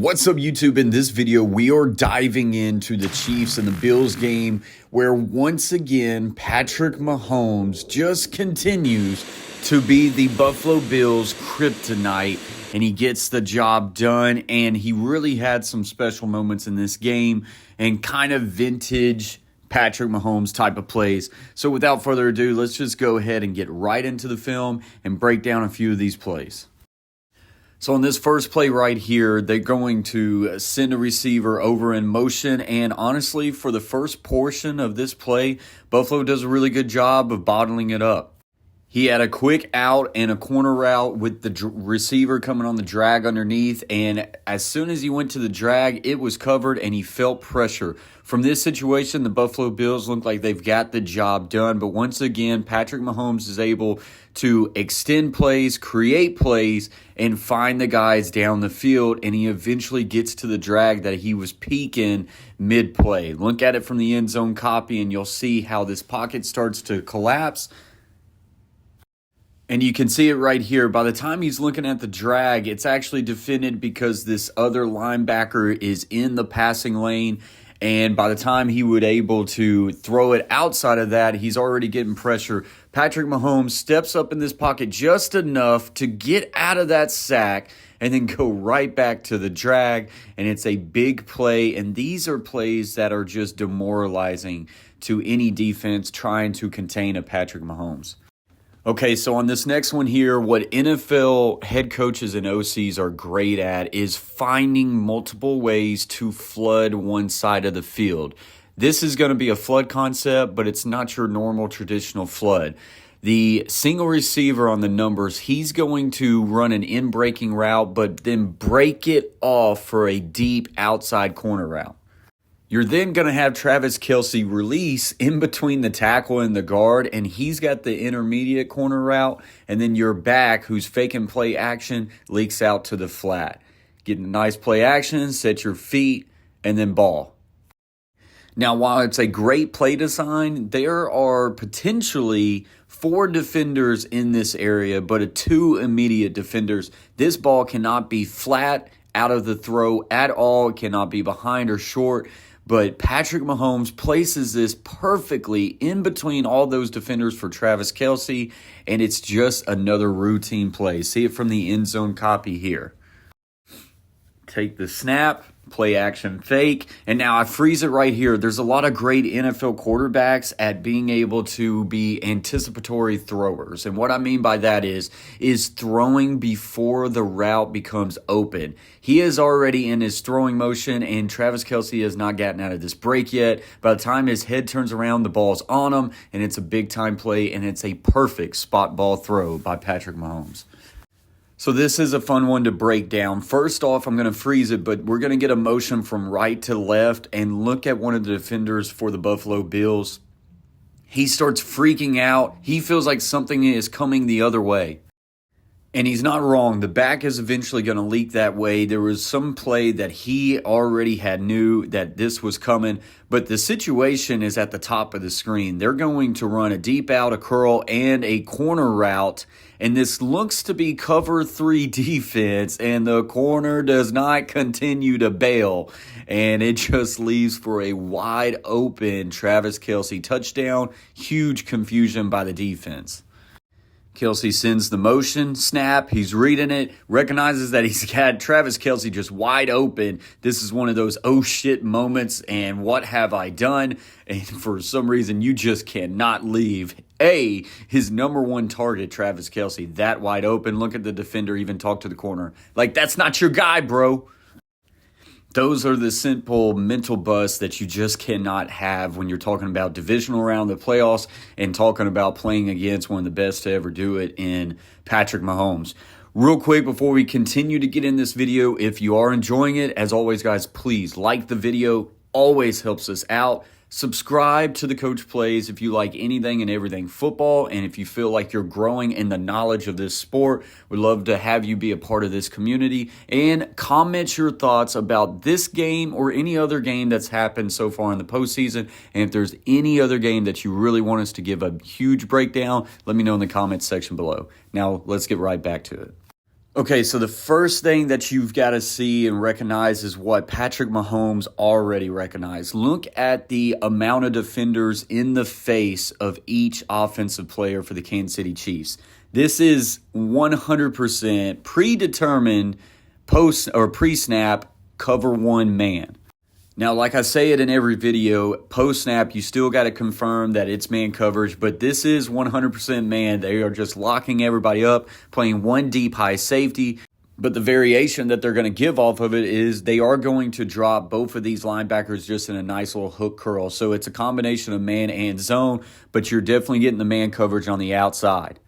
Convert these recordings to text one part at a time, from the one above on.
What's up, YouTube? In this video, we are diving into the Chiefs and the Bills game where once again, Patrick Mahomes just continues to be the Buffalo Bills kryptonite, and he gets the job done. And he really had some special moments in this game and kind of vintage Patrick Mahomes type of plays. So without further ado, let's just go ahead and get right into the film and break down a few of these plays. So on this first play right here, they're going to send a receiver over in motion. And honestly, for the first portion of this play, Buffalo does a really good job of bottling it up. He had a quick out and a corner route with the receiver coming on the drag underneath. And as soon as he went to the drag, it was covered and he felt pressure. From this situation, the Buffalo Bills look like they've got the job done. But once again, Patrick Mahomes is able to extend plays, create plays, and find the guys down the field. And he eventually gets to the drag that he was peaking mid-play. Look at it from the end zone copy and you'll see how this pocket starts to collapse. And you can see it right here. By the time he's looking at the drag, it's actually defended because this other linebacker is in the passing lane. And by the time he would able to throw it outside of that, he's already getting pressure. Patrick Mahomes steps up in this pocket just enough to get out of that sack and then go right back to the drag. And it's a big play. And these are plays that are just demoralizing to any defense trying to contain a Patrick Mahomes. Okay, so on this next one here, what NFL head coaches and OCs are great at is finding multiple ways to flood one side of the field. This is going to be a flood concept, but it's not your normal traditional flood. The single receiver on the numbers, he's going to run an in-breaking route, but then break it off for a deep outside corner route. You're then going to have Travis Kelce release in between the tackle and the guard, and he's got the intermediate corner route, and then your back, who's faking play action, leaks out to the flat. Getting a nice play action, set your feet, and then ball. Now, while it's a great play design, there are potentially 4 defenders in this area, but 2 immediate defenders. This ball cannot be flat out of the throw at all. It cannot be behind or short. But Patrick Mahomes places this perfectly in between all those defenders for Travis Kelce, and it's just another routine play. See it from the end zone copy here. Take the snap, play action fake, and now I freeze it right here. There's a lot of great NFL quarterbacks at being able to be anticipatory throwers. And what I mean by that is throwing before the route becomes open. He is already in his throwing motion, and Travis Kelce has not gotten out of this break yet. By the time his head turns around, the ball's on him, and it's a big-time play, and it's a perfect spot ball throw by Patrick Mahomes. So this is a fun one to break down. First off, I'm going to freeze it, but we're going to get a motion from right to left and look at one of the defenders for the Buffalo Bills. He starts freaking out. He feels like something is coming the other way. And he's not wrong. The back is eventually going to leak that way. There was some play that he already had knew that this was coming, but the situation is at the top of the screen. They're going to run a deep out, a curl, and a corner route, and this looks to be cover 3 defense, and the corner does not continue to bail, and it just leaves for a wide open Travis Kelce touchdown. Huge confusion by the defense. Kelce sends the motion, snap, he's reading it, recognizes that he's got Travis Kelce just wide open. This is one of those oh shit moments, and what have I done? And for some reason, you just cannot leave his number one target, Travis Kelce, that wide open. Look at the defender even talk to the corner. Like, that's not your guy, bro. Those are the simple mental busts that you just cannot have when you're talking about divisional round, the playoffs, and talking about playing against one of the best to ever do it in Patrick Mahomes. Real quick before we continue to get in this video, if you are enjoying it, as always, guys, please like the video. Always helps us out. Subscribe to the Coach Plays if you like anything and everything football, and if you feel like you're growing in the knowledge of this sport, we'd love to have you be a part of this community. And comment your thoughts about this game or any other game that's happened so far in the postseason. And if there's any other game that you really want us to give a huge breakdown, let me know in the comments section below. Now, let's get right back to it. Okay, so the first thing that you've got to see and recognize is what Patrick Mahomes already recognized. Look at the amount of defenders in the face of each offensive player for the Kansas City Chiefs. This is 100% predetermined post or pre-snap cover one man. Now, like I say it in every video, post-snap, you still got to confirm that it's man coverage, but this is 100% man. They are just locking everybody up, playing one deep high safety. But the variation that they're going to give off of it is they are going to drop both of these linebackers just in a nice little hook curl. So it's a combination of man and zone, but you're definitely getting the man coverage on the outside.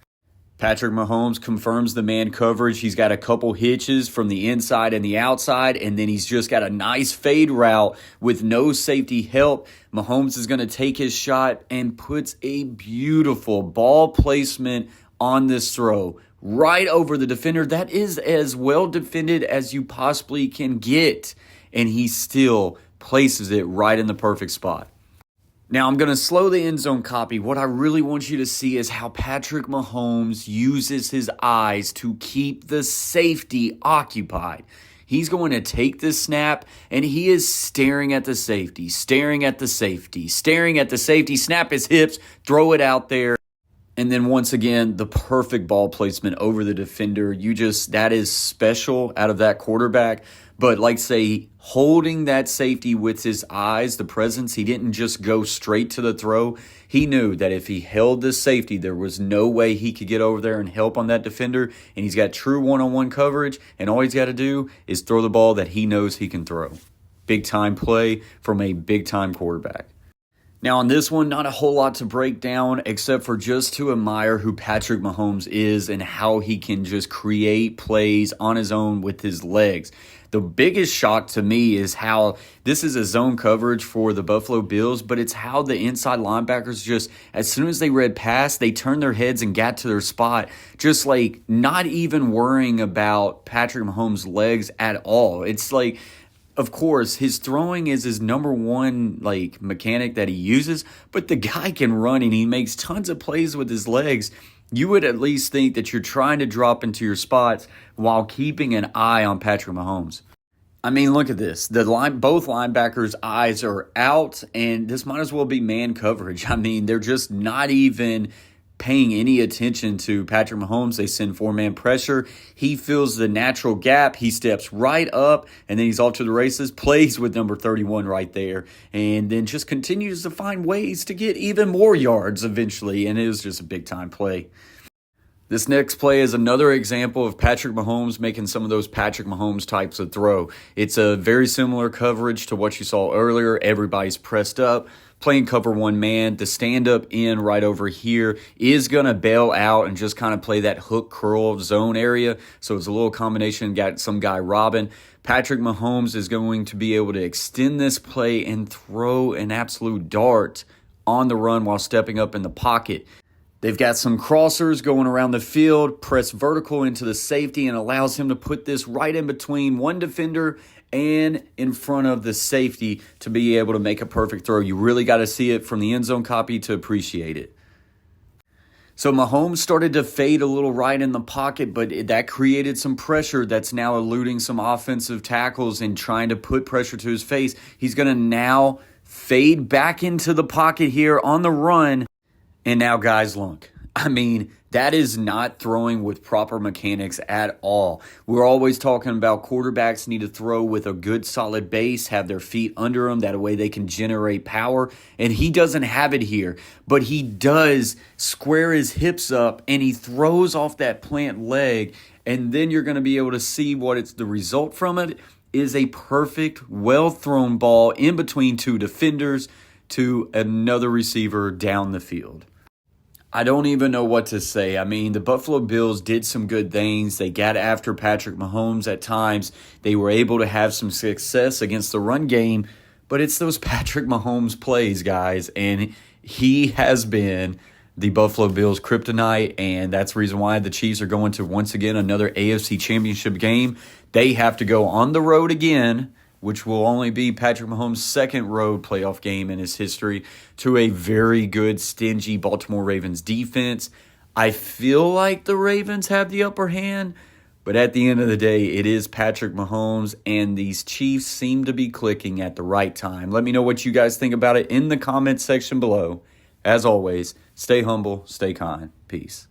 Patrick Mahomes confirms the man coverage. He's got a couple hitches from the inside and the outside, and then he's just got a nice fade route with no safety help. Mahomes is going to take his shot and puts a beautiful ball placement on this throw right over the defender. That is as well defended as you possibly can get, and he still places it right in the perfect spot. Now, I'm going to slow the end zone copy. What I really want you to see is how Patrick Mahomes uses his eyes to keep the safety occupied. He's going to take this snap, and he is staring at the safety, staring at the safety, staring at the safety, snap his hips, throw it out there. And then once again, the perfect ball placement over the defender. That is special out of that quarterback. But like say, holding that safety with his eyes, the presence, he didn't just go straight to the throw. He knew that if he held this safety, there was no way he could get over there and help on that defender. And he's got true one-on-one coverage. And all he's got to do is throw the ball that he knows he can throw. Big time play from a big time quarterback. Now, on this one, not a whole lot to break down except for just to admire who Patrick Mahomes is and how he can just create plays on his own with his legs. The biggest shock to me is how this is a zone coverage for the Buffalo Bills, but it's how the inside linebackers just, as soon as they read pass, they turned their heads and got to their spot, just like not even worrying about Patrick Mahomes' legs at all. It's like, of course, his throwing is his number one mechanic that he uses, but the guy can run and he makes tons of plays with his legs. You would at least think that you're trying to drop into your spots while keeping an eye on Patrick Mahomes. I mean, look at this. Both linebackers' eyes are out, and this might as well be man coverage. I mean, they're just not even paying any attention to Patrick Mahomes. They send four-man pressure. He fills the natural gap. He steps right up, and then he's off to the races, plays with number 31 right there, and then just continues to find ways to get even more yards eventually, and it was just a big-time play. This next play is another example of Patrick Mahomes making some of those Patrick Mahomes types of throw. It's a very similar coverage to what you saw earlier. Everybody's pressed up, playing cover one man. The stand-up end right over here is going to bail out and just kind of play that hook curl zone area. So it's a little combination, got some guy robbing. Patrick Mahomes is going to be able to extend this play and throw an absolute dart on the run while stepping up in the pocket. They've got some crossers going around the field, press vertical into the safety, and allows him to put this right in between one defender and in front of the safety to be able to make a perfect throw. You really got to see it from the end zone copy to appreciate it. So Mahomes started to fade a little right in the pocket, but that created some pressure that's now eluding some offensive tackles and trying to put pressure to his face. He's going to now fade back into the pocket here on the run. And now, guys, look, I mean, that is not throwing with proper mechanics at all. We're always talking about quarterbacks need to throw with a good solid base, have their feet under them. That way they can generate power. And he doesn't have it here, but he does square his hips up and he throws off that plant leg. And then you're going to be able to see what it's the result from it is a perfect, well-thrown ball in between two defenders to another receiver down the field. I don't even know what to say. I mean, the Buffalo Bills did some good things. They got after Patrick Mahomes at times. They were able to have some success against the run game, but it's those Patrick Mahomes plays, guys, and he has been the Buffalo Bills' kryptonite, and that's the reason why the Chiefs are going to, once again, another AFC Championship game. They have to go on the road again, which will only be Patrick Mahomes' second road playoff game in his history, to a very good, stingy Baltimore Ravens defense. I feel like the Ravens have the upper hand, But at the end of the day, it is Patrick Mahomes, and these Chiefs seem to be clicking at the right time. Let me know what you guys think about it in the comments section below. As always, stay humble, stay kind. Peace.